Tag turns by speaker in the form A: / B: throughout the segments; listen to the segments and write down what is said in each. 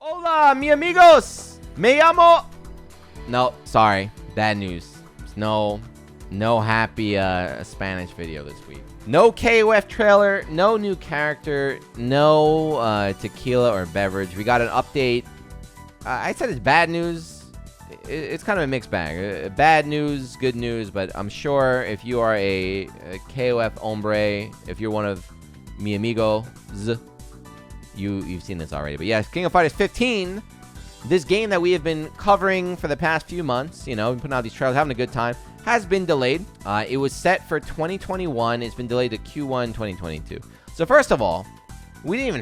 A: Hola, mi amigos. Me llamo. No, sorry. Bad news. No happy Spanish video this week. No KOF trailer, no new character, no tequila or beverage. We got an update. I said it's bad news. It's kind of a mixed bag. Bad news, good news, but I'm sure if you are a KOF hombre, if you're one of mi amigos, you've seen this already. But yes, King of Fighters 15, this game that we have been covering for the past few months, you know, putting out these trailers, having a good time, has been delayed. It was set for 2021. It's been delayed to Q1 2022. So first of all, we didn't even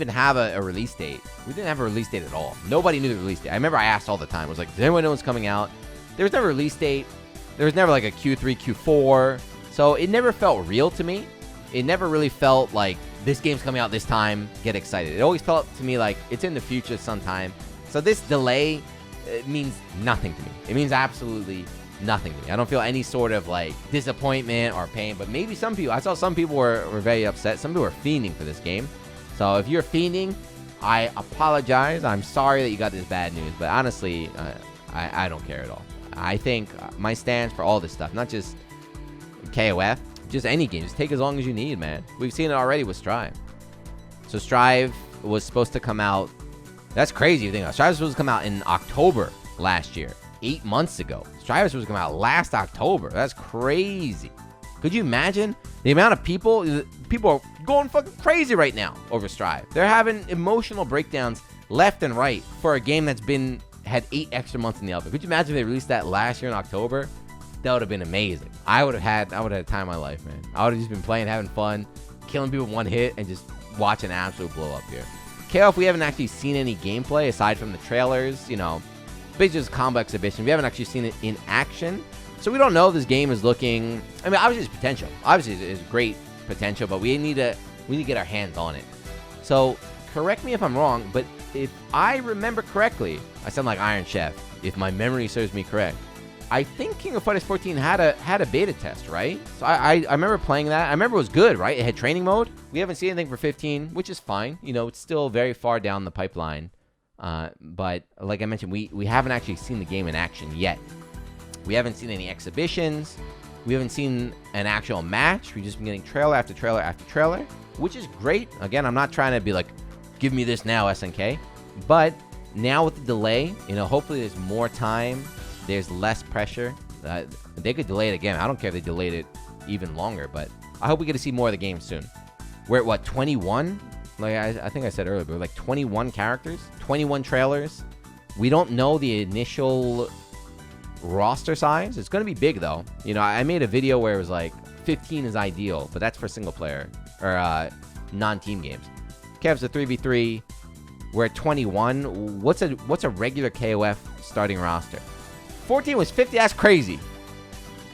A: have a release date. We didn't have a release date at all. Nobody knew the release date. I remember I asked all the time. I was like, does anyone know what's coming out? There was never a release date. There was never like a Q3, Q4. So it never felt real to me. It never really felt like this game's coming out this time, get excited. It always felt to me like it's in the future sometime. So this delay, it means nothing to me. It means absolutely nothing to me. I don't feel any sort of like disappointment or pain, but maybe some people, I saw some people were very upset. Some people were fiending for this game. So if you're fiending, I apologize. I'm sorry that you got this bad news, but honestly, I don't care at all. I think my stance for all this stuff, not just KOF, just any game, just take as long as you need, man. We've seen it already with Strive. So Strive was supposed to come out. That's crazy to think about. Strive was supposed to come out in October last year, 8 months ago. Strive was supposed to come out last October. That's crazy. Could you imagine the amount of people are going fucking crazy right now over Strive? They're having emotional breakdowns left and right for a game that's had 8 extra months in the oven. Could you imagine if they released that last year in October? That would have been amazing. I would have had the time of my life, man. I would have just been playing, having fun, killing people with one hit, and just watching an absolute blow up here. KOF, we haven't actually seen any gameplay aside from the trailers, you know, basically just combo exhibition. We haven't actually seen it in action. So we don't know if this game is looking, I mean, obviously it's potential. Obviously it's great potential, but we need to get our hands on it. So correct me if I'm wrong, but if I remember correctly, I sound like Iron Chef, if my memory serves me correct. I think King of Fighters 14 had a beta test, right? So I remember playing that. I remember it was good, right? It had training mode. We haven't seen anything for 15, which is fine. You know, it's still very far down the pipeline. But like I mentioned, we haven't actually seen the game in action yet. We haven't seen any exhibitions. We haven't seen an actual match. We've just been getting trailer after trailer after trailer, which is great. Again, I'm not trying to be like, give me this now, SNK. But now with the delay, you know, hopefully there's more time. There's less pressure. They could delay it again. I don't care if they delayed it even longer, but I hope we get to see more of the game soon. We're at what, 21? Like I think I said earlier, but we're like 21 characters, 21 trailers. We don't know the initial roster size. It's going to be big though. You know, I made a video where it was like 15 is ideal, but that's for single player or non-team games. Kev's a 3v3. We're at 21. What's a regular KOF starting roster? 14 was 50. That's crazy.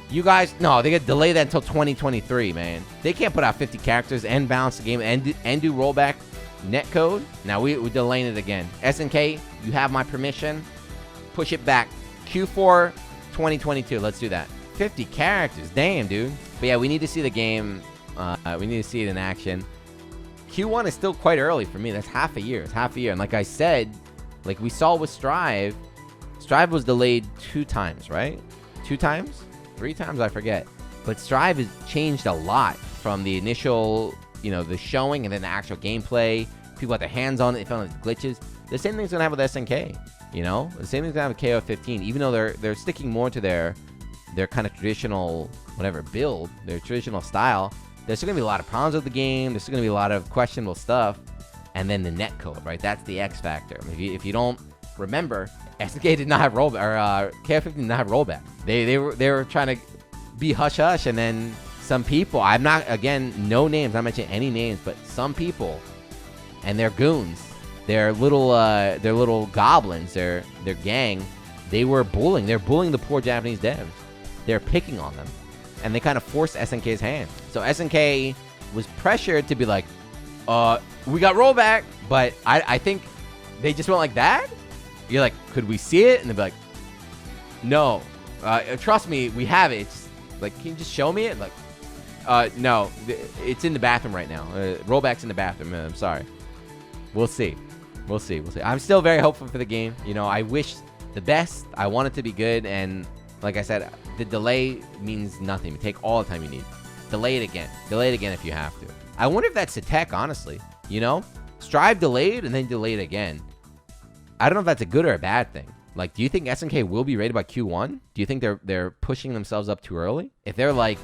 A: You guys, no, they get delayed that until 2023, man. They can't put out 50 characters and balance the game and do rollback netcode. Now we're delaying it again. SNK, you have my permission. Push it back. Q4 2022. Let's do that. 50 characters. Damn, dude. But yeah, we need to see the game. We need to see it in action. Q1 is still quite early for me. That's half a year. It's half a year. And like I said, like we saw with Strive was delayed 2 times, right? 2 times? 3 times? I forget. But Strive has changed a lot from the initial, you know, the showing and then the actual gameplay. People got their hands on it. They found the glitches. The same thing's going to happen with SNK, you know? The same thing's going to happen with KOF15. Even though they're sticking more to their kind of traditional, whatever, build, their traditional style, there's still going to be a lot of problems with the game. There's still going to be a lot of questionable stuff. And then the netcode, right? That's the X factor. If you don't remember, SNK did not have rollback, or KOF15 did not have rollback. They were trying to be hush hush, and then some people, I'm not, again, no names, I'm not mentioning any names, but some people and their goons, their little goblins, their gang, they're bullying the poor Japanese devs. They're picking on them, and they kind of forced SNK's hand. So SNK was pressured to be like, we got rollback, but I think they just went like that. You're like, could we see it? And they'd be like, no, trust me, we have it. It's like, can you just show me it? Like, no, it's in the bathroom right now. Rollback's in the bathroom. I'm sorry. We'll see. We'll see. We'll see. I'm still very hopeful for the game. You know, I wish the best. I want it to be good. And like I said, the delay means nothing. Take all the time you need. Delay it again. Delay it again if you have to. I wonder if that's the tech, honestly. You know? Strive delayed and then delay it again. I don't know if that's a good or a bad thing. Like, do you think SNK will be rated by Q1? Do you think they're pushing themselves up too early? If they're like,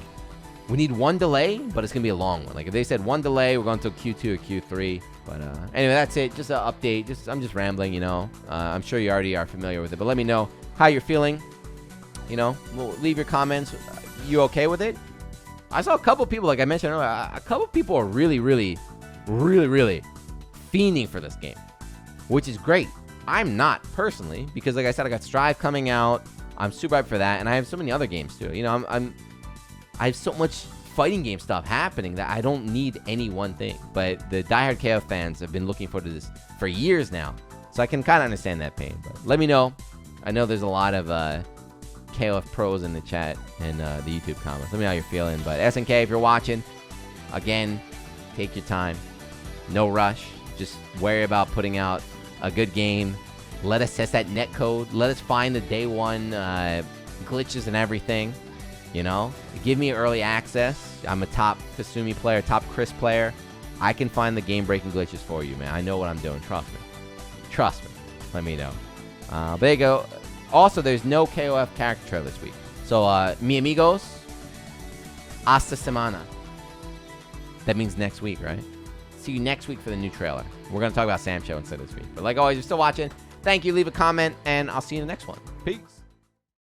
A: we need one delay, but it's going to be a long one. Like, if they said one delay, we're going to Q2 or Q3. But anyway, that's it. Just an update. I'm just rambling, you know. I'm sure you already are familiar with it. But let me know how you're feeling. You know, leave your comments. You okay with it? I saw a couple people, like I mentioned earlier, a couple people are really fiending for this game, which is great. I'm not personally, because like I said, I got Strive coming out. I'm super hyped for that, and I have so many other games too. You know, I have so much fighting game stuff happening that I don't need any one thing. But the diehard KOF fans have been looking forward to this for years now, so I can kind of understand that pain. But let me know. I know there's a lot of KOF pros in the chat and the YouTube comments. Let me know how you're feeling. But SNK, if you're watching, again, take your time. No rush. Just worry about putting out a good game. Let us test that netcode. Let us find the day one glitches and everything. You know, give me early access. I'm a top Kasumi player, top Chris player. I can find the game-breaking glitches for you, man. I know what I'm doing. Trust me. Trust me. Let me know. But there you go. Also, there's no KOF character trailer this week. So, mi amigos, hasta semana. That means next week, right? See you next week for the new trailer. We're going to talk about Sam Show instead of this week. But like always, you're still watching. Thank you. Leave a comment, and I'll see you in the next one. Peace.